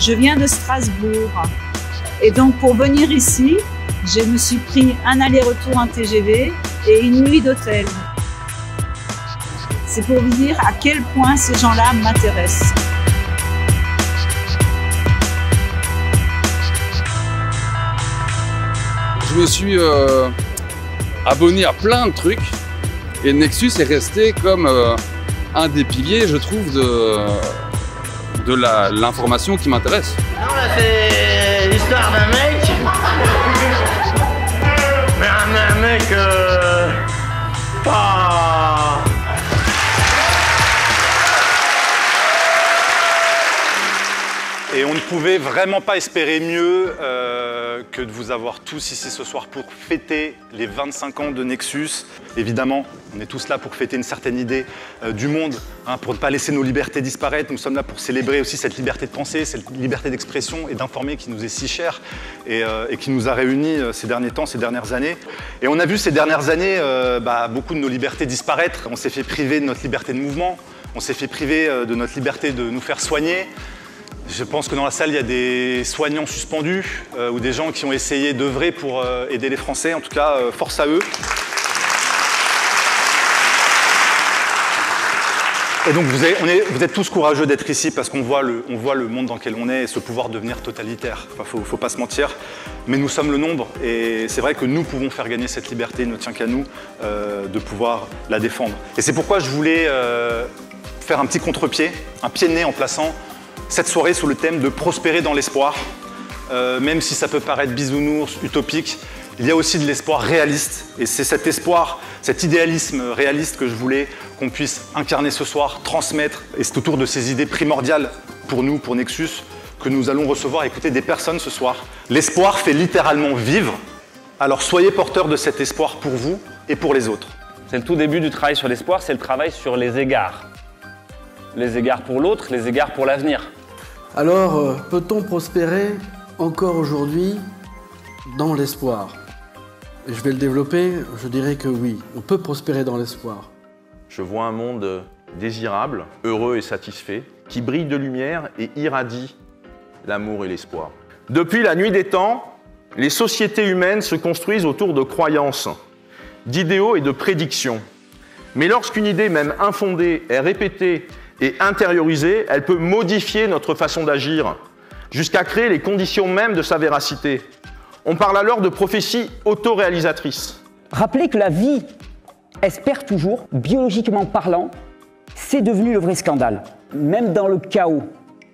Je viens de Strasbourg et donc pour venir ici, je me suis pris un aller-retour en TGV et une nuit d'hôtel. C'est pour vous dire à quel point ces gens-là m'intéressent. Je me suis abonné à plein de trucs et Nexus est resté comme un des piliers, je trouve, de l'information qui m'intéresse. Non, là, c'est l'histoire d'un mec. Mais un mec pas... Et on ne pouvait vraiment pas espérer mieux que de vous avoir tous ici ce soir pour fêter les 25 ans de Nexus. Évidemment, on est tous là pour fêter une certaine idée du monde, hein, pour ne pas laisser nos libertés disparaître. Nous sommes là pour célébrer aussi cette liberté de penser, cette liberté d'expression et d'informer qui nous est si chère et qui nous a réunis ces derniers temps, ces dernières années. Et on a vu ces dernières années beaucoup de nos libertés disparaître. On s'est fait priver de notre liberté de mouvement, on s'est fait priver de notre liberté de nous faire soigner. Je pense que dans la salle, il y a des soignants suspendus ou des gens qui ont essayé d'œuvrer pour aider les Français. En tout cas, force à eux. Et donc, vous êtes tous courageux d'être ici parce qu'on voit le monde dans lequel on est et ce pouvoir devenir totalitaire. Enfin, faut pas se mentir. Mais nous sommes le nombre et c'est vrai que nous pouvons faire gagner cette liberté. Il ne tient qu'à nous de pouvoir la défendre. Et c'est pourquoi je voulais faire un petit contre-pied, un pied de nez en plaçant cette soirée sous le thème de prospérer dans l'espoir. Même si ça peut paraître bisounours, utopique, il y a aussi de l'espoir réaliste. Et c'est cet espoir, cet idéalisme réaliste que je voulais qu'on puisse incarner ce soir, transmettre. Et c'est autour de ces idées primordiales pour nous, pour Nexus, que nous allons recevoir et écouter des personnes ce soir. L'espoir fait littéralement vivre. Alors soyez porteurs de cet espoir pour vous et pour les autres. C'est le tout début du travail sur l'espoir, c'est le travail sur les égards. Les égards pour l'autre, les égards pour l'avenir. Alors, peut-on prospérer encore aujourd'hui dans l'espoir? Je vais le développer, je dirais que oui, on peut prospérer dans l'espoir. Je vois un monde désirable, heureux et satisfait, qui brille de lumière et irradie l'amour et l'espoir. Depuis la nuit des temps, les sociétés humaines se construisent autour de croyances, d'idéaux et de prédictions. Mais lorsqu'une idée, même infondée, est répétée et intériorisée, elle peut modifier notre façon d'agir, jusqu'à créer les conditions même de sa véracité. On parle alors de prophétie autoréalisatrice. Rappelez que la vie espère toujours, biologiquement parlant, c'est devenu le vrai scandale. Même dans le chaos,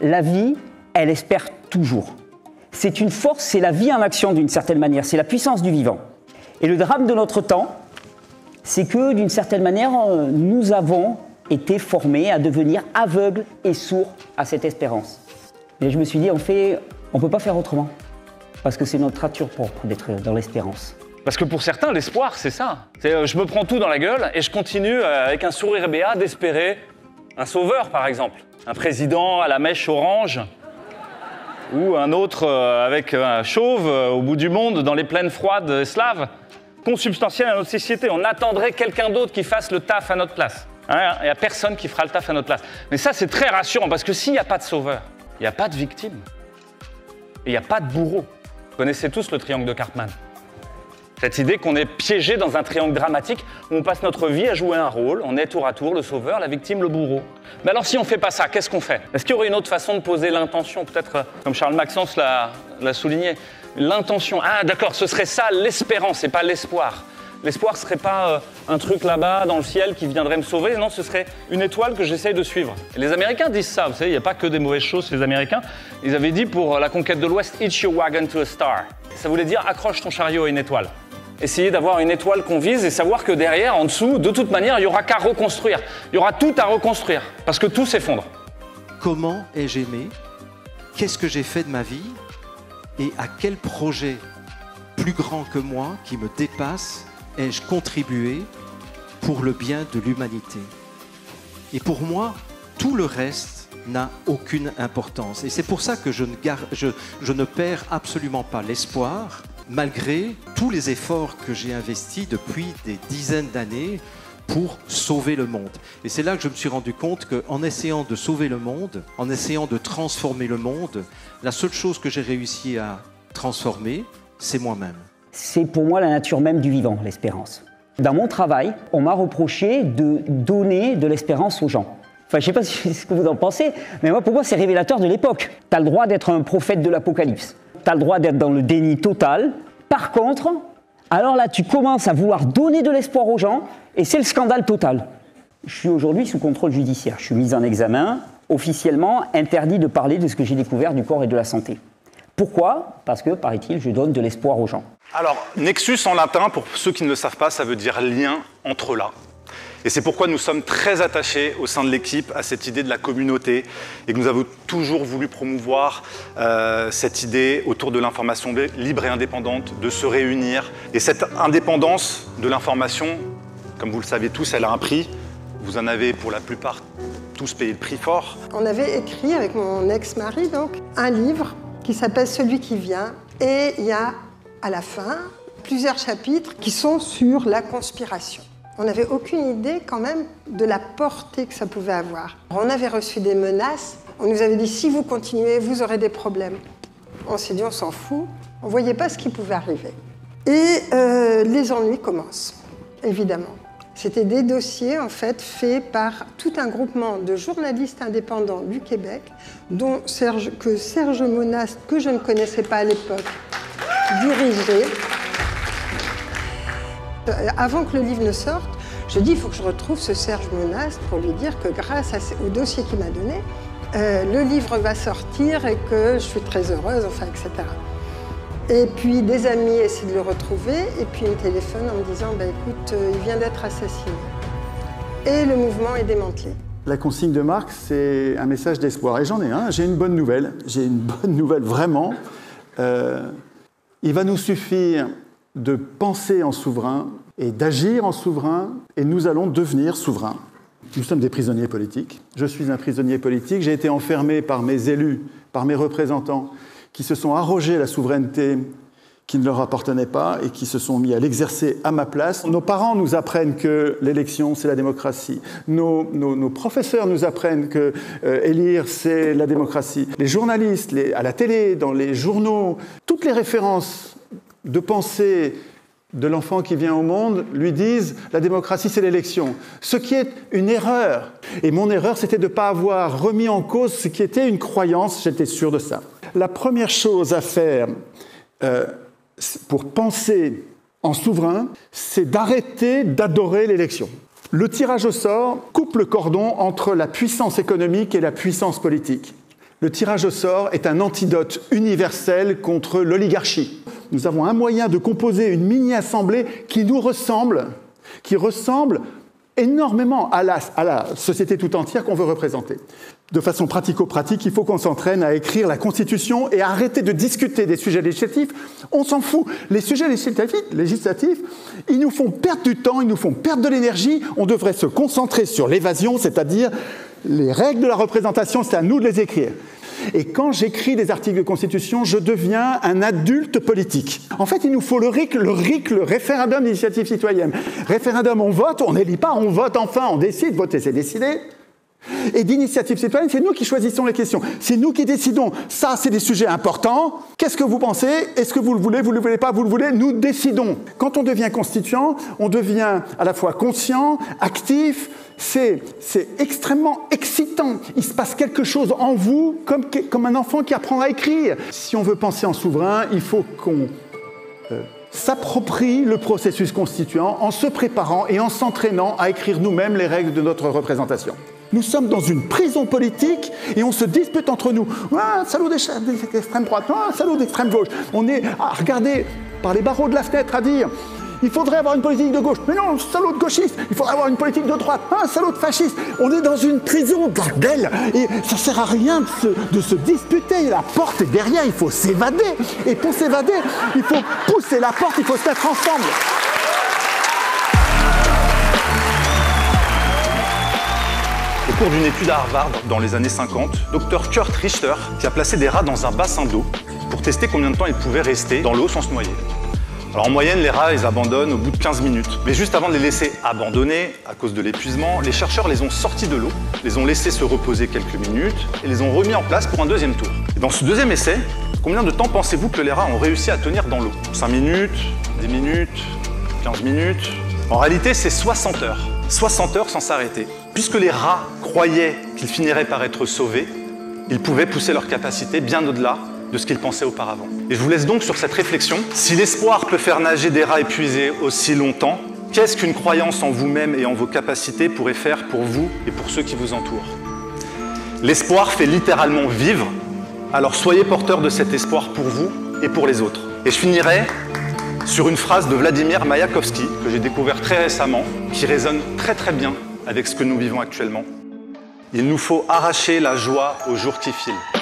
la vie, elle espère toujours. C'est une force, c'est la vie en action d'une certaine manière, c'est la puissance du vivant. Et le drame de notre temps, c'est que d'une certaine manière, nous avons été formés à devenir aveugles et sourds à cette espérance. Et je me suis dit, on ne peut pas faire autrement. Parce que c'est notre nature propre d'être dans l'espérance. Parce que pour certains, l'espoir, c'est ça. Je me prends tout dans la gueule et je continue avec un sourire béat d'espérer un sauveur, par exemple. Un président à la mèche orange ou un autre avec un chauve au bout du monde, dans les plaines froides slaves, consubstantiel à notre société. On attendrait quelqu'un d'autre qui fasse le taf à notre place. Hein, il n'y a personne qui fera le taf à notre place. Mais ça, c'est très rassurant parce que s'il n'y a pas de sauveur, il n'y a pas de victime et il n'y a pas de bourreau. Vous connaissez tous le triangle de Cartman. Cette idée qu'on est piégé dans un triangle dramatique où on passe notre vie à jouer un rôle, on est tour à tour le sauveur, la victime, le bourreau. Mais alors si on ne fait pas ça, qu'est-ce qu'on fait? Est-ce qu'il y aurait une autre façon de poser l'intention? Peut-être comme Charles Maxence l'a souligné. L'intention, ah d'accord, ce serait ça l'espérance et pas l'espoir. L'espoir ne serait pas un truc là-bas dans le ciel qui viendrait me sauver, non, ce serait une étoile que j'essaye de suivre. Et les Américains disent ça, vous savez, il n'y a pas que des mauvaises choses chez les Américains. Ils avaient dit pour la conquête de l'Ouest, hitch your wagon to a star. Ça voulait dire accroche ton chariot à une étoile. Essayer d'avoir une étoile qu'on vise et savoir que derrière, en dessous, de toute manière, il n'y aura qu'à reconstruire. Il y aura tout à reconstruire, parce que tout s'effondre. Comment ai-je aimé? Qu'est-ce que j'ai fait de ma vie? Et à quel projet plus grand que moi, qui me dépasse, ai-je contribué pour le bien de l'humanité? Et pour moi, tout le reste n'a aucune importance. Et c'est pour ça que je ne perds absolument pas l'espoir, malgré tous les efforts que j'ai investis depuis des dizaines d'années pour sauver le monde. Et c'est là que je me suis rendu compte qu'en essayant de sauver le monde, en essayant de transformer le monde, la seule chose que j'ai réussi à transformer, c'est moi-même. C'est pour moi la nature même du vivant, l'espérance. Dans mon travail, on m'a reproché de donner de l'espérance aux gens. Enfin, je ne sais pas ce que vous en pensez, mais pour moi, c'est révélateur de l'époque. Tu as le droit d'être un prophète de l'Apocalypse. Tu as le droit d'être dans le déni total. Par contre, alors là, tu commences à vouloir donner de l'espoir aux gens, et c'est le scandale total. Je suis aujourd'hui sous contrôle judiciaire. Je suis mis en examen, officiellement interdit de parler de ce que j'ai découvert du corps et de la santé. Pourquoi ? Parce que, paraît-il, je donne de l'espoir aux gens. Alors, nexus en latin, pour ceux qui ne le savent pas, ça veut dire lien entre là. Et c'est pourquoi nous sommes très attachés au sein de l'équipe à cette idée de la communauté et que nous avons toujours voulu promouvoir cette idée autour de l'information libre et indépendante, de se réunir. Et cette indépendance de l'information, comme vous le savez tous, elle a un prix. Vous en avez pour la plupart tous payé le prix fort. On avait écrit avec mon ex-mari donc un livre qui s'appelle Celui qui vient et il y a à la fin plusieurs chapitres qui sont sur la conspiration. On n'avait aucune idée quand même de la portée que ça pouvait avoir. On avait reçu des menaces, on nous avait dit si vous continuez, vous aurez des problèmes. On s'est dit on s'en fout, on ne voyait pas ce qui pouvait arriver. Et les ennuis commencent, évidemment. C'était des dossiers en fait faits par tout un groupement de journalistes indépendants du Québec, dont Serge Monast, que je ne connaissais pas à l'époque, dirigeait. Avant que le livre ne sorte, je dis il faut que je retrouve ce Serge Monast pour lui dire que grâce au dossier qu'il m'a donné, le livre va sortir et que je suis très heureuse, enfin, etc. Et puis des amis essaient de le retrouver et puis ils me téléphonent en me disant bah, écoute, il vient d'être assassiné. Et le mouvement est démantelé. La consigne de Marc, c'est un message d'espoir. Et j'en ai un, j'ai une bonne nouvelle. J'ai une bonne nouvelle, vraiment. Il va nous suffire de penser en souverain et d'agir en souverain, et nous allons devenir souverains. Nous sommes des prisonniers politiques. Je suis un prisonnier politique. J'ai été enfermé par mes élus, par mes représentants, qui se sont arrogés la souveraineté qui ne leur appartenait pas et qui se sont mis à l'exercer à ma place. Nos parents nous apprennent que l'élection, c'est la démocratie. Nos professeurs nous apprennent que élire, c'est la démocratie. Les journalistes, à la télé, dans les journaux, toutes les références de pensée de l'enfant qui vient au monde lui disent « la démocratie, c'est l'élection ». Ce qui est une erreur. Et mon erreur, c'était de ne pas avoir remis en cause ce qui était une croyance, j'étais sûr de ça. La première chose à faire pour penser en souverain, c'est d'arrêter d'adorer l'élection. Le tirage au sort coupe le cordon entre la puissance économique et la puissance politique. Le tirage au sort est un antidote universel contre l'oligarchie. Nous avons un moyen de composer une mini-assemblée qui nous ressemble, qui ressemble énormément à la société tout entière qu'on veut représenter. De façon pratico-pratique, il faut qu'on s'entraîne à écrire la Constitution et à arrêter de discuter des sujets législatifs. On s'en fout. Les sujets législatifs, ils nous font perdre du temps, ils nous font perdre de l'énergie. On devrait se concentrer sur l'évasion, c'est-à-dire les règles de la représentation, c'est à nous de les écrire. Et quand j'écris des articles de Constitution, je deviens un adulte politique. En fait, il nous faut le RIC, le référendum d'initiative citoyenne. Référendum, on vote, on n'élit pas, on vote enfin, on décide, voter c'est décider. Et d'initiative citoyenne, c'est nous qui choisissons les questions. C'est nous qui décidons. Ça, c'est des sujets importants. Qu'est-ce que vous pensez? Est-ce que vous le voulez pas, vous le voulez? Nous décidons. Quand on devient constituant, on devient à la fois conscient, actif. C'est extrêmement excitant. Il se passe quelque chose en vous, comme un enfant qui apprend à écrire. Si on veut penser en souverain, il faut qu'on s'approprie le processus constituant en se préparant et en s'entraînant à écrire nous-mêmes les règles de notre représentation. Nous sommes dans une prison politique et on se dispute entre nous. Ah, salaud d'extrême droite, ah, salaud d'extrême gauche. On est à regarder par les barreaux de la fenêtre à dire il faudrait avoir une politique de gauche. Mais non, salaud de gauchiste. Il faudrait avoir une politique de droite. Ah, salaud de fasciste. On est dans une prison, bordel. Et ça sert à rien de se disputer. La porte est derrière, il faut s'évader. Et pour s'évader, il faut pousser la porte, il faut se mettre ensemble. Au cours d'une étude à Harvard, dans les années 50, Dr Kurt Richter qui a placé des rats dans un bassin d'eau pour tester combien de temps ils pouvaient rester dans l'eau sans se noyer. Alors en moyenne, les rats, ils abandonnent au bout de 15 minutes. Mais juste avant de les laisser abandonner, à cause de l'épuisement, les chercheurs les ont sortis de l'eau, les ont laissés se reposer quelques minutes et les ont remis en place pour un deuxième tour. Et dans ce deuxième essai, combien de temps pensez-vous que les rats ont réussi à tenir dans l'eau? 5 minutes, 10 minutes, 15 minutes? En réalité, c'est 60 heures. 60 heures sans s'arrêter. Puisque les rats croyaient qu'ils finiraient par être sauvés, ils pouvaient pousser leur capacité bien au-delà de ce qu'ils pensaient auparavant. Et je vous laisse donc sur cette réflexion. Si l'espoir peut faire nager des rats épuisés aussi longtemps, qu'est-ce qu'une croyance en vous-même et en vos capacités pourrait faire pour vous et pour ceux qui vous entourent? L'espoir fait littéralement vivre, alors soyez porteurs de cet espoir pour vous et pour les autres. Et je finirai sur une phrase de Vladimir Mayakovsky, que j'ai découvert très récemment, qui résonne très très bien avec ce que nous vivons actuellement. Il nous faut arracher la joie aux jours qui filent.